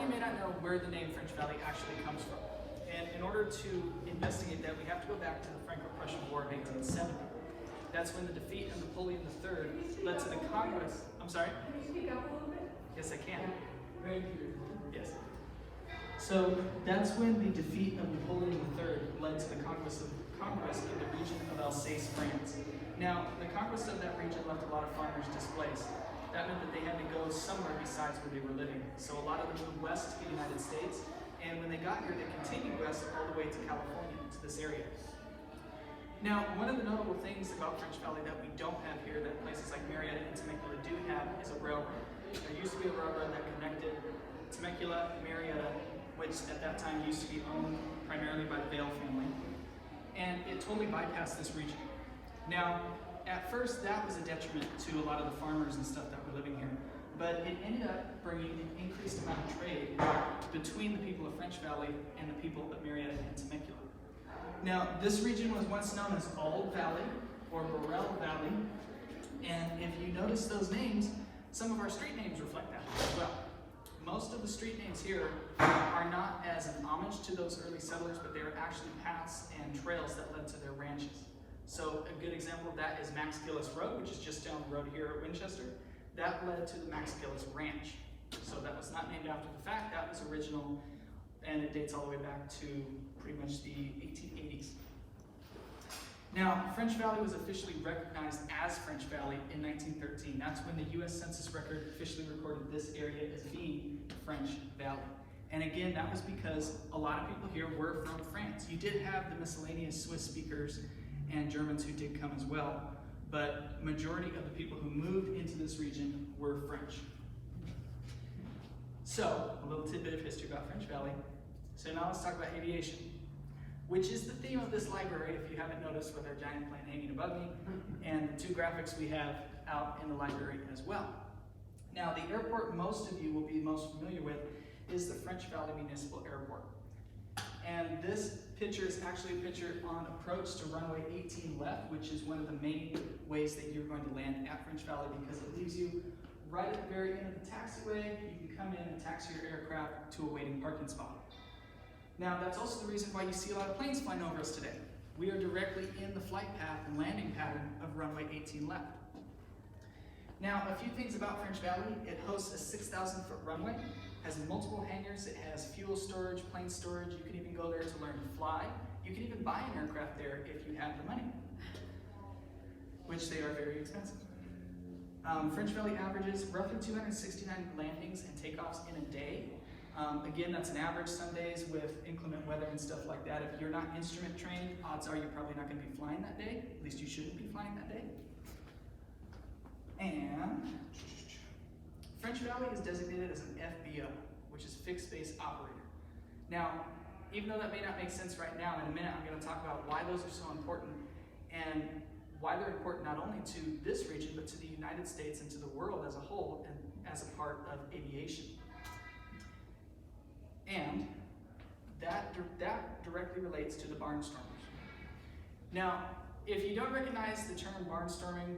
you may not know where the name French Valley actually comes from. And in order to investigate that, we have to go back to the Franco-Prussian War of 1870. That's when the defeat of Napoleon III led to the Congress. I'm sorry? Can you speak up a little bit? Yes, I can. Very clear. Yes. So that's when the defeat of Napoleon III led to the conquest of the region of Alsace, France. Now, the conquest of that region left a lot of farmers displaced. That meant that they had to go somewhere besides where they were living. So a lot of them moved west to the United States, and when they got here, they continued west all the way to California, to this area. Now, one of the notable things about French Valley that we don't have here, that places like Marietta and Temecula do have, is a railroad. There used to be a railroad that connected Temecula and Marietta, which at that time used to be owned primarily by the Vail family, and it totally bypassed this region. Now, at first, that was a detriment to a lot of the farmers and stuff that were living here, but it ended up bringing an increased amount of trade between the people of French Valley and the people of Marietta and Temecula. Now, this region was once known as Auld Valley or Burrell Valley, and if you notice those names, some of our street names reflect that as well. Most of the street names here are not as an homage to those early settlers, but they are actually paths and trails that led to their ranches. So a good example of that is Max Gillis Road, which is just down the road here at Winchester. That led to the Max Gillis Ranch. So that was not named after the fact, that was original, and it dates all the way back to pretty much the 1880s. Now, French Valley was officially recognized as French Valley in 1913. That's when the U.S. Census record officially recorded this area as being French Valley. And again, that was because a lot of people here were from France. You did have the miscellaneous Swiss speakers and Germans who did come as well, but majority of the people who moved into this region were French. So, a little tidbit of history about French Valley. So now let's talk about aviation, which is the theme of this library, if you haven't noticed, with our giant plane hanging above me, and the two graphics we have out in the library as well. Now, the airport most of you will be most familiar with is the French Valley Municipal Airport. And this picture is actually a picture on approach to runway 18 left, which is one of the main ways that you're going to land at French Valley, because it leaves you right at the very end of the taxiway. You can come in and taxi your aircraft to a waiting parking spot. Now, that's also the reason why you see a lot of planes flying over us today. We are directly in the flight path and landing pattern of runway 18 left. Now, a few things about French Valley. It hosts a 6,000-foot runway, has multiple hangars, it has fuel storage, plane storage. You can even go there to learn to fly. You can even buy an aircraft there if you have the money, which they are very expensive. French Valley averages roughly 269 landings and takeoffs in a day. Again, that's an average. Some days with inclement weather and stuff like that, if you're not instrument trained, odds are you're probably not going to be flying that day. At least you shouldn't be flying that day. And French Valley is designated as an FBO, which is Fixed Base Operator. Now, even though that may not make sense right now, in a minute I'm going to talk about why those are so important and why they're important not only to this region, but to the United States and to the world as a whole and as a part of aviation. And that directly relates to the barnstormers. Now, if you don't recognize the term barnstorming,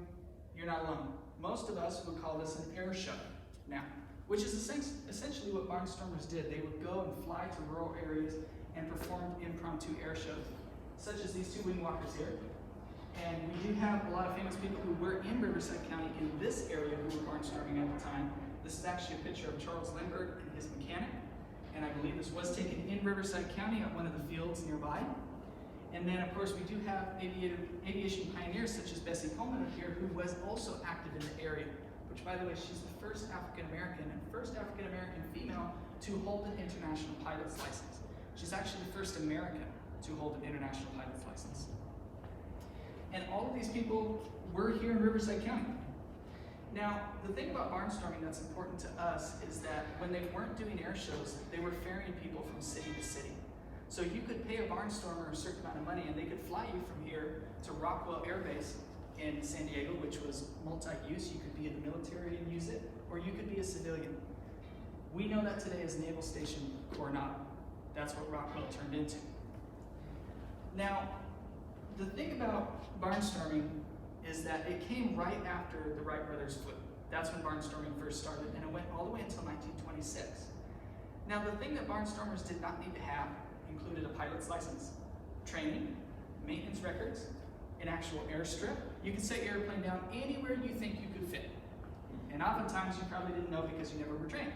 you're not alone. Most of us would call this an air show now, which is essentially what barnstormers did. They would go and fly to rural areas and perform impromptu air shows, such as these two wing walkers here. And we do have a lot of famous people who were in Riverside County in this area who were barnstorming at the time. This is actually a picture of Charles Lindbergh and his mechanic. And I believe this was taken in Riverside County at one of the fields nearby. And then, of course, we do have aviation pioneers such as Bessie Coleman here, who was also active in the area, which, by the way, she's the first African-American and first African-American female to hold an international pilot's license. She's actually the first American to hold an international pilot's license. And all of these people were here in Riverside County. Now, the thing about barnstorming that's important to us is that when they weren't doing air shows, they were ferrying people from city to city. So you could pay a barnstormer a certain amount of money and they could fly you from here to Rockwell Air Base in San Diego, which was multi-use. You could be in the military and use it, or you could be a civilian. We know that today as Naval Station Coronado. That's what Rockwell turned into. Now, the thing about barnstorming is that it came right after the Wright brothers flew. That's when barnstorming first started, and it went all the way until 1926. Now, the thing that barnstormers did not need to have included a pilot's license, training, maintenance records, an actual airstrip. You could set your airplane down anywhere you think you could fit. And oftentimes you probably didn't know because you never were trained.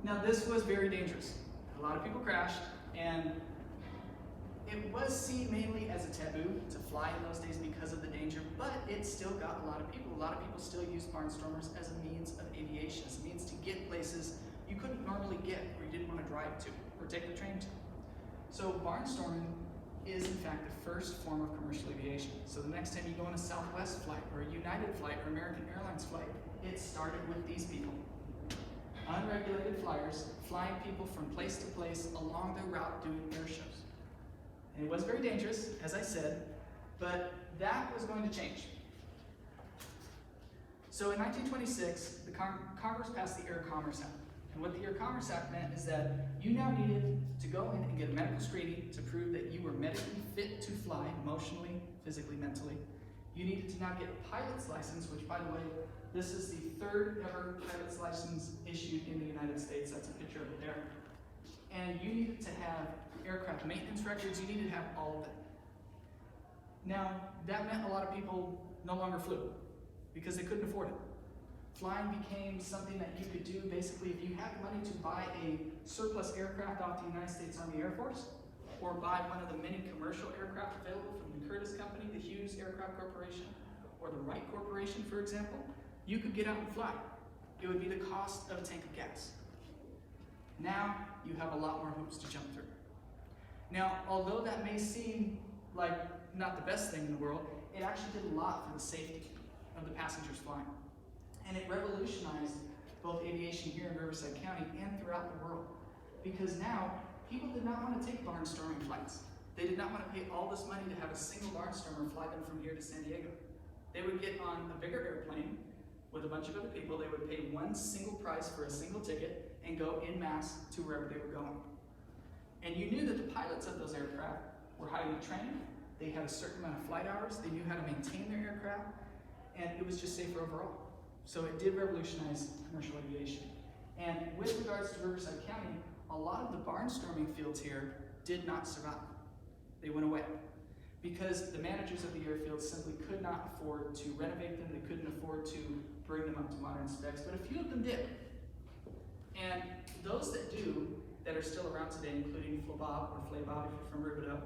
Now, this was very dangerous. A lot of people crashed, and it was seen mainly as a taboo to fly in those days because of the danger, but it still got a lot of people. A lot of people still use barnstormers as a means of aviation, as a means to get places you couldn't normally get or you didn't want to drive to or take the train to. So barnstorming is in fact the first form of commercial aviation. So the next time you go on a Southwest flight or a United flight or American Airlines flight, it started with these people. Unregulated flyers flying people from place to place along their route doing air shows. And it was very dangerous, as I said, but that was going to change. So in 1926, the Congress passed the Air Commerce Act. And what the Air Commerce Act meant is that you now needed to go in and get a medical screening to prove that you were medically fit to fly, emotionally, physically, mentally. You needed to now get a pilot's license, which, by the way, this is the third ever pilot's license issued in the United States. That's a picture of it there. And you needed to have aircraft maintenance records. You needed to have all of that. Now, that meant a lot of people no longer flew because they couldn't afford it. Flying became something that you could do basically if you had money to buy a surplus aircraft off the United States Army Air Force, or buy one of the many commercial aircraft available from the Curtiss Company, the Hughes Aircraft Corporation, or the Wright Corporation, for example, you could get out and fly. It would be the cost of a tank of gas. Now, you have a lot more hoops to jump through. Now, although that may seem like not the best thing in the world, it actually did a lot for the safety of the passengers flying. And it revolutionized both aviation here in Riverside County and throughout the world. Because now, people did not want to take barnstorming flights. They did not want to pay all this money to have a single barnstormer fly them from here to San Diego. They would get on a bigger airplane with a bunch of other people. They would pay one single price for a single ticket and go en masse to wherever they were going. And you knew that the pilots of those aircraft were highly trained. They had a certain amount of flight hours. They knew how to maintain their aircraft. And it was just safer overall. So it did revolutionize commercial aviation. And with regards to Riverside County, a lot of the barnstorming fields here did not survive. They went away because the managers of the airfields simply could not afford to renovate them. They couldn't afford to bring them up to modern specs, but a few of them did. And those that do, that are still around today, including Flabob or Flabob if you're from Riverdo,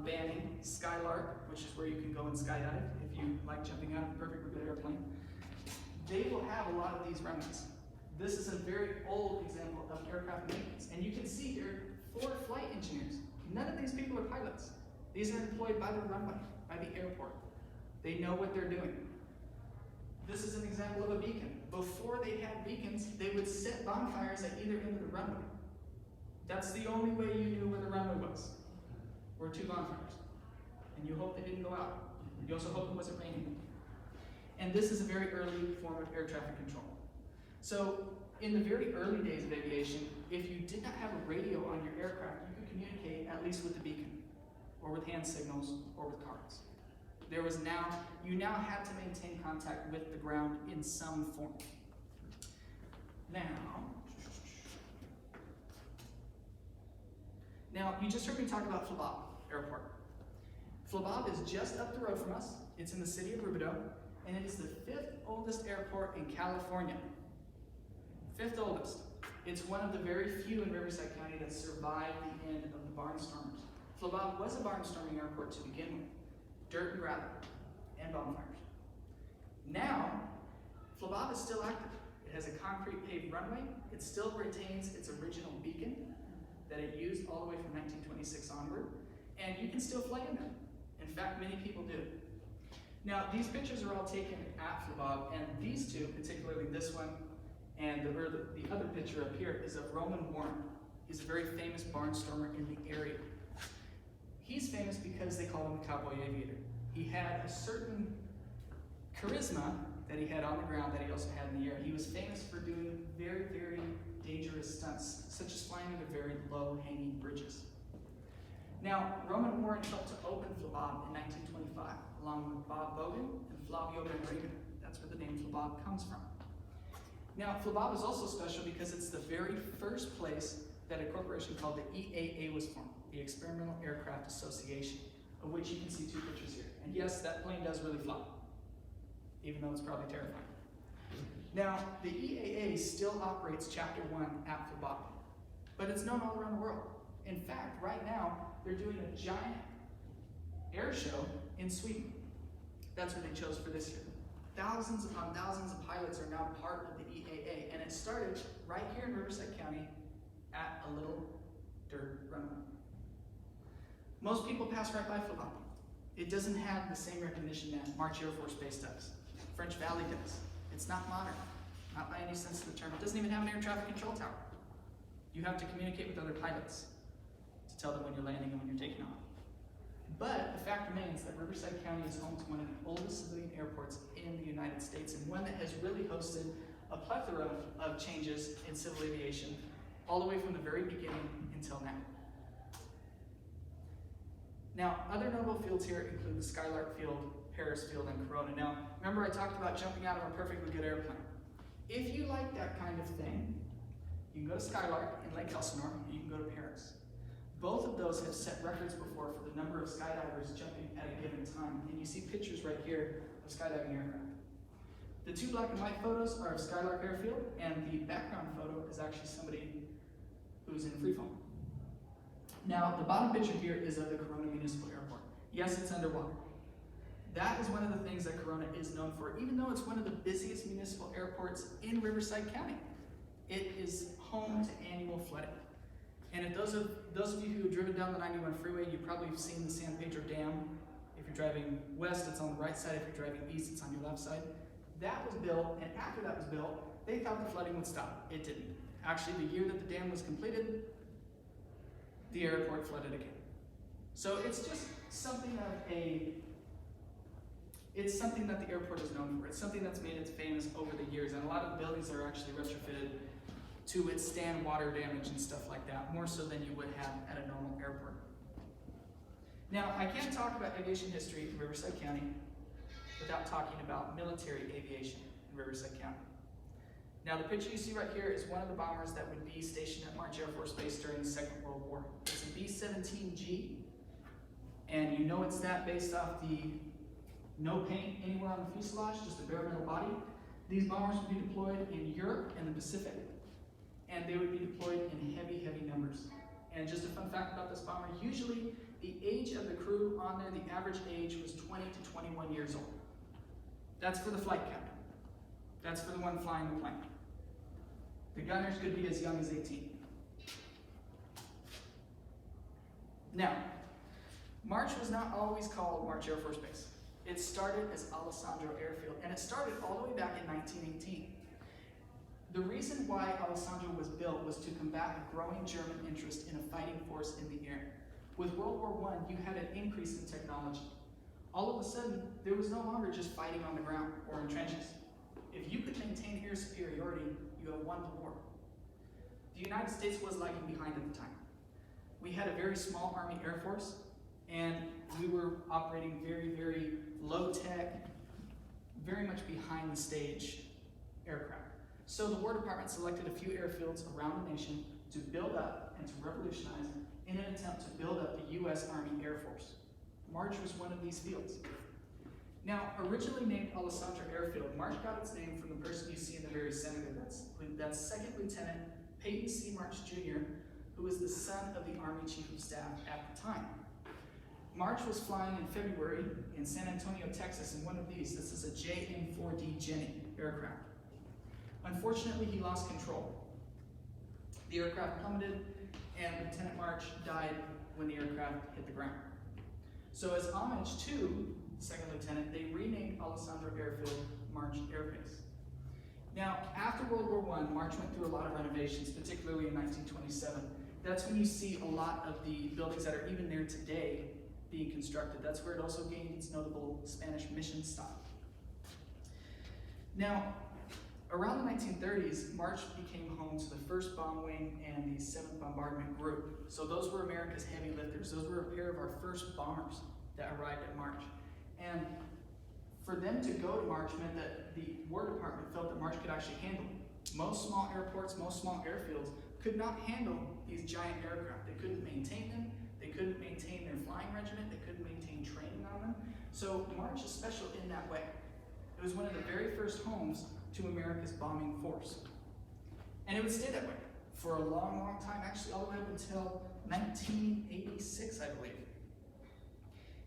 Banning, Skylark, which is where you can go and skydive if you like jumping out of a perfectly good airplane. They will have a lot of these remnants. This is a very old example of aircraft maintenance. And you can see here 4 flight engineers. None of these people are pilots. These are employed by the runway, by the airport. They know what they're doing. This is an example of a beacon. Before they had beacons, they would set bonfires at either end of the runway. That's the only way you knew where the runway was. Were 2 bonfires. And you hope they didn't go out. You also hope it wasn't raining. And this is a very early form of air traffic control. So in the very early days of aviation, if you did not have a radio on your aircraft, you could communicate at least with the beacon, or with hand signals, or with cards. You now had to maintain contact with the ground in some form. Now you just heard me talk about Flabob Airport. Flabob is just up the road from us. It's in the city of Rubidoux, and it is the 5th oldest airport in California. 5th oldest. It's one of the very few in Riverside County that survived the end of the barnstormers. Flabob was a barnstorming airport to begin with. Dirt and gravel, and bonfires. Now, Flabob is still active. It has a concrete paved runway. It still retains its original beacon that it used all the way from 1926 onward, and you can still fly in there. In fact, many people do. Now, these pictures are all taken at Flabob, and these two, particularly this one, and the other picture up here is of Roman Warren. He's a very famous barnstormer in the area. He's famous because they call him the Cowboy Aviator. He had a certain charisma that he had on the ground that he also had in the air. He was famous for doing very, very dangerous stunts, such as flying into very low-hanging bridges. Now, Roman Warren helped to open Flabob in 1925, along with Bob Bogan and Flavio Benriga. That's where the name Flabob comes from. Now, Flabab is also special because it's the very first place that a corporation called the EAA was formed, the Experimental Aircraft Association, of which you can see two pictures here. And yes, that plane does really fly, even though it's probably terrifying. Now, the EAA still operates Chapter 1 at Flabab, but it's known all around the world. In fact, right now, they're doing a giant air show in Sweden. That's what they chose for this year. Thousands upon thousands of pilots are now part of the EAA, and it started right here in Riverside County at a little dirt runway. Most people pass right by Flabab. It doesn't have the same recognition that March Air Force Base does. French Valley does. It's not modern, not by any sense of the term. It doesn't even have an air traffic control tower. You have to communicate with other pilots to tell them when you're landing and when you're taking off. But the fact remains that Riverside County is home to one of the oldest civilian airports in the United States, and one that has really hosted a plethora of changes in civil aviation all the way from the very beginning until now. Now, other notable fields here include the Skylark Field, Paris Field, and Corona. Now, remember I talked about jumping out of a perfectly good airplane. If you like that kind of thing, you can go to Skylark in Lake Elsinore, or you can go to Paris. Both of those have set records before for the number of skydivers jumping at a given time. And you see pictures right here of skydiving aircraft. The two black and white photos are of Skylark Airfield, and the background photo is actually somebody who's in freefall. Now, the bottom picture here is of the Corona Municipal Airport. Yes, it's underwater. That is one of the things that Corona is known for, even though it's one of the busiest municipal airports in Riverside County. It is home to annual flooding. And if those of you who have driven down the 91 freeway, you probably have seen the San Pedro Dam. If you're driving west, it's on the right side. If you're driving east, it's on your left side. That was built, and after that was built, they thought the flooding would stop. It didn't. Actually, the year that the dam was completed, the airport flooded again. So it's just something it's something that the airport is known for. It's something that's made it famous over the years, and a lot of the buildings are actually retrofitted to withstand water damage and stuff like that, more so than you would have at a normal airport. Now, I can't talk about aviation history in Riverside County without talking about military aviation in Riverside County. Now, the picture you see right here is one of the bombers that would be stationed at March Air Force Base during the Second World War. It's a B-17G, and you know it's that based off the no paint anywhere on the fuselage, just a bare metal body. These bombers would be deployed in Europe and the Pacific, and they would be deployed in heavy, heavy numbers. And just a fun fact about this bomber, usually the age of the crew on there, the average age was 20 to 21 years old. That's for the flight captain. That's for the one flying the plane. The gunners could be as young as 18. Now, March was not always called March Air Force Base. It started as Alessandro Airfield, and it started all the way back in 1918. The reason why Alessandro was built was to combat a growing German interest in a fighting force in the air. With World War I, you had an increase in technology. All of a sudden, there was no longer just fighting on the ground or in trenches. If you could maintain air superiority, you have won the war. The United States was lagging behind at the time. We had a very small Army Air Force, and we were operating very, very low-tech, very much behind the stage aircraft. So the War Department selected a few airfields around the nation to build up and to revolutionize in an attempt to build up the U.S. Army Air Force. March was one of these fields. Now, originally named Alessandro Airfield, March got its name from the person you see in the very center there. That's Second Lieutenant Peyton C. March Jr., who was the son of the Army Chief of Staff at the time. March was flying in February in San Antonio, Texas, in one of these. This is a JM-4D Jenny aircraft. Unfortunately, he lost control. The aircraft plummeted, and Lieutenant March died when the aircraft hit the ground. So as homage to the second lieutenant, they renamed Alessandro Airfield March Air Base. Now, after World War I, March went through a lot of renovations, particularly in 1927. That's when you see a lot of the buildings that are even there today being constructed. That's where it also gained its notable Spanish mission style. Now, around the 1930s, March became home to the 1st Bomb Wing and the 7th Bombardment Group. So those were America's heavy lifters. Those were a pair of our first bombers that arrived at March. And for them to go to March meant that the War Department felt that March could actually handle Most small airports, most small airfields could not handle these giant aircraft. They couldn't maintain them. They couldn't maintain their flying regiment. They couldn't maintain training on them. So March is special in that way. It was one of the very first homes to America's bombing force. And it would stay that way for a long, long time, actually all the way up until 1986, I believe.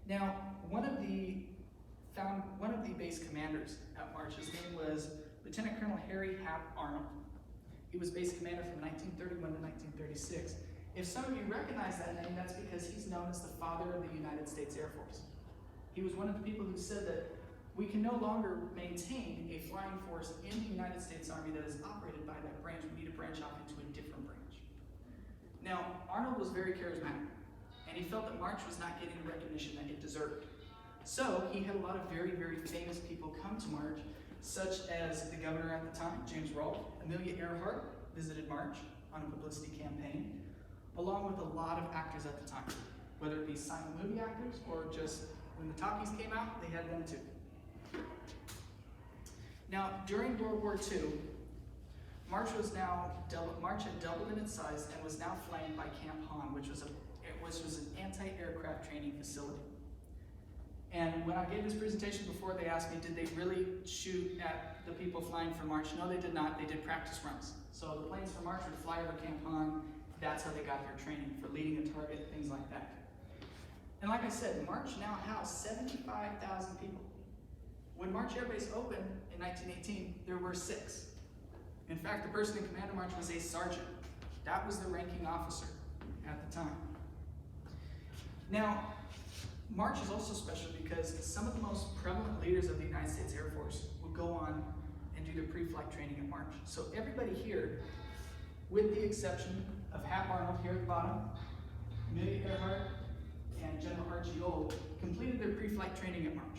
Now, one of the base commanders at March, his name was Lieutenant Colonel Harry Hap Arnold. He was base commander from 1931 to 1936. If some of you recognize that name, that's because he's known as the father of the United States Air Force. He was one of the people who said that we can no longer maintain a flying force in the United States Army that is operated by that branch. We need to branch off into a different branch. Now, Arnold was very charismatic, and he felt that March was not getting the recognition that it deserved. So he had a lot of very, very famous people come to March, such as the governor at the time, James Rolfe. Amelia Earhart visited March on a publicity campaign, along with a lot of actors at the time, whether it be silent movie actors or just when the talkies came out, they had them too. Now, during World War II, March had doubled in its size and was now flanked by Camp Hahn, which was an anti-aircraft training facility. And when I gave this presentation before, they asked me, did they really shoot at the people flying for March? No, they did not. They did practice runs. So the planes for March would fly over Camp Hahn. That's how they got their training for leading a target, things like that. And like I said, March now housed 75,000 people. When March Air Base opened in 1918, there were 6. In fact, the person in command of March was a sergeant. That was the ranking officer at the time. Now, March is also special because some of the most prevalent leaders of the United States Air Force would go on and do their pre-flight training at March. So everybody here, with the exception of Hap Arnold here at the bottom, Amelia Earhart, and General Archie Old, completed their pre-flight training at March.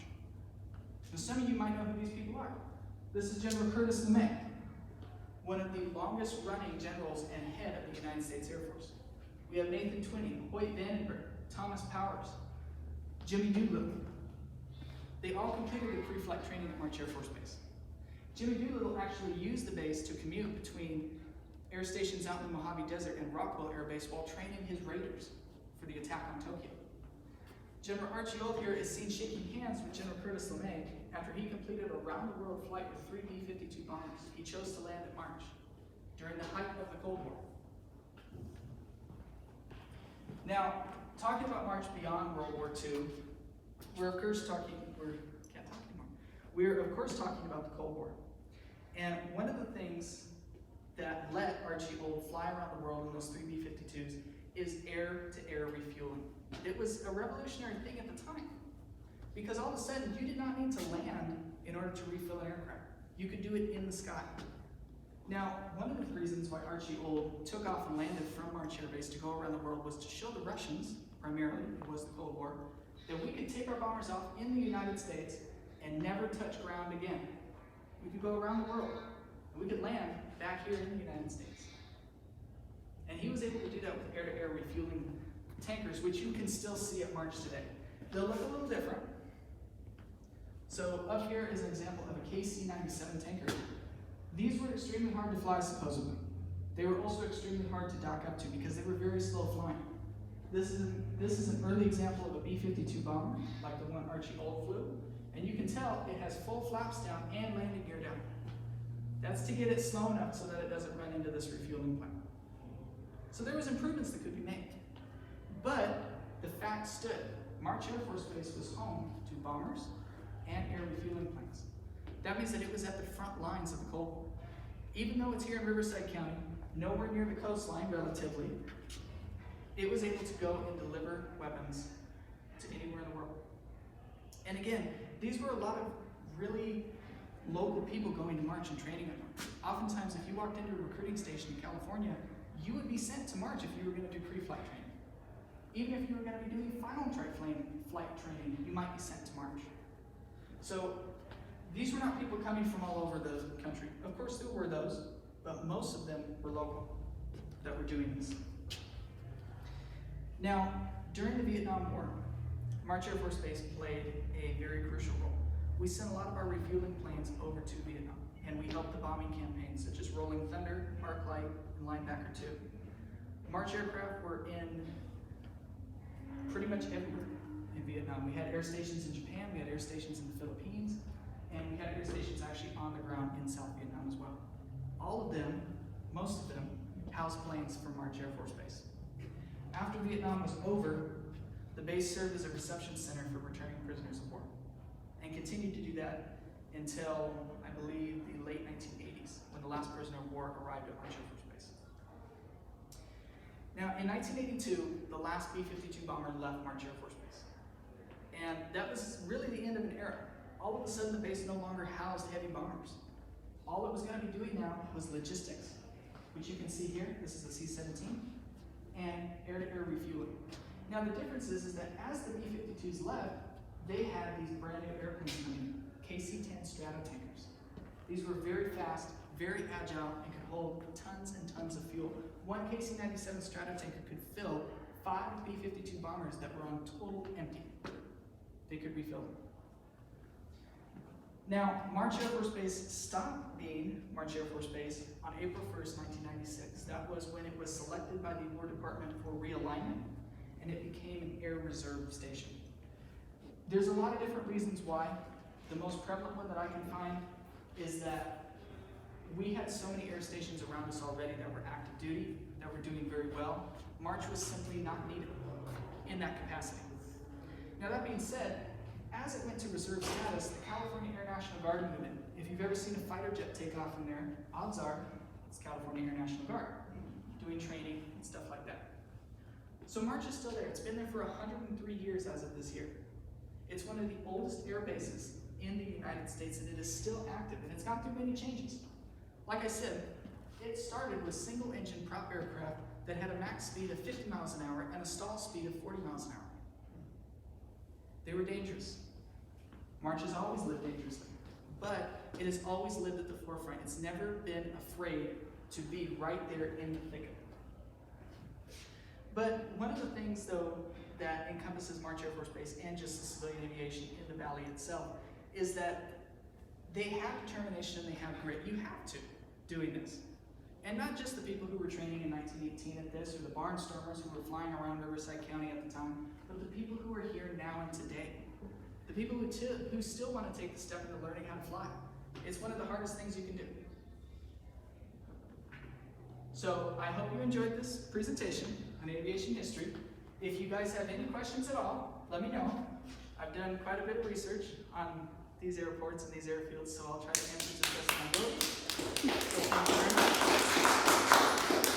Now, some of you might know who these people are. This is General Curtis LeMay, one of the longest running generals and head of the United States Air Force. We have Nathan Twining, Hoyt Vandenberg, Thomas Powers, Jimmy Doolittle. They all completed their pre-flight training at March Air Force Base. Jimmy Doolittle actually used the base to commute between air stations out in the Mojave Desert and Rockwell Air Base while training his Raiders for the attack on Tokyo. General Archie Old here is seen shaking hands with General Curtis LeMay after he completed a round-the-world flight with 3 B-52 bombers. He chose to land at March during the height of the Cold War. Now, talking about March beyond World War II, we're of course talking about the Cold War. And one of the things that let Archie Old fly around the world in those 3 B-52s is air-to-air refueling. It was a revolutionary thing at the time, because all of a sudden you did not need to land in order to refill an aircraft. You could do it in the sky. Now, one of the reasons why Archie Old took off and landed from March Air Base to go around the world was to show the Russians, primarily, it was the Cold War, that we could take our bombers off in the United States and never touch ground again. We could go around the world, and we could land back here in the United States. And he was able to do that with air-to-air refueling tankers, which you can still see at March today. They'll look a little different. So up here is an example of a KC-97 tanker. These were extremely hard to fly, supposedly. They were also extremely hard to dock up to because they were very slow flying. This is an early example of a B-52 bomber, like the one Archie Old flew, and you can tell it has full flaps down and landing gear down. That's to get it slow enough so that it doesn't run into this refueling plant. So there was improvements that could be made. But the fact stood, March Air Force Base was home to bombers and air refueling plants. That means that it was at the front lines of the Cold War. Even though it's here in Riverside County, nowhere near the coastline relatively, it was able to go and deliver weapons to anywhere in the world. And again, these were a lot of really local people going to March and training at March. Oftentimes, if you walked into a recruiting station in California, you would be sent to March if you were going to do pre-flight training. Even if you were going to be doing final flight training, you might be sent to March. So these were not people coming from all over the country. Of course, there were those, but most of them were local that were doing this. Now, during the Vietnam War, March Air Force Base played a very crucial role. We sent a lot of our refueling planes over to Vietnam, and we helped the bombing campaigns such as Rolling Thunder, Arclight, and Linebacker 2. March aircraft were in pretty much everywhere in Vietnam. We had air stations in Japan, we had air stations in the Philippines, and we had air stations actually on the ground in South Vietnam as well. All of them, most of them, housed planes from March Air Force Base. After Vietnam was over, the base served as a reception center for returning prisoners of war, and continued to do that until, I believe, the late 1980s, when the last prisoner of war arrived at March Air Force Base. Now, in 1982, the last B-52 bomber left March Air Force Base. And that was really the end of an era. All of a sudden, the base no longer housed heavy bombers. All it was going to be doing now was logistics, which you can see here. This is a C-17, and air-to-air refueling. Now, the difference is that as the B-52s left, they had these brand new airplanes coming in, KC-10 Stratotankers. These were very fast, very agile, and could hold tons and tons of fuel. One KC-97 Stratotanker could fill 5 B-52 bombers that were on total empty. They could refill them. Now, March Air Force Base stopped being March Air Force Base on April 1st, 1996. That was when it was selected by the War Department for realignment, and it became an Air Reserve Station. There's a lot of different reasons why. The most prevalent one that I can find is that we had so many air stations around us already that were active duty, that were doing very well. March was simply not needed in that capacity. Now, that being said, as it went to reserve status, the California Air National Guard movement, if you've ever seen a fighter jet take off from there, odds are it's California Air National Guard, doing training and stuff like that. So March is still there. It's been there for 103 years as of this year. It's one of the oldest air bases in the United States, and it is still active, and it's gone through many changes. Like I said, it started with single-engine prop aircraft that had a max speed of 50 miles an hour and a stall speed of 40 miles an hour. They were dangerous. March has always lived dangerously, but it has always lived at the forefront. It's never been afraid to be right there in the thick of it. But one of the things, though, that encompasses March Air Force Base and just the civilian aviation in the valley itself is that they have determination and they have grit. You have to doing this. And not just the people who were training in 1918 at this, or the barnstormers who were flying around Riverside County at the time, but the people who are here now and today. The people who still want to take the step into learning how to fly. It's one of the hardest things you can do. So I hope you enjoyed this presentation on aviation history. If you guys have any questions at all, let me know. I've done quite a bit of research on these airports and these airfields, so I'll try to answer to the best of my ability. So thank you very much.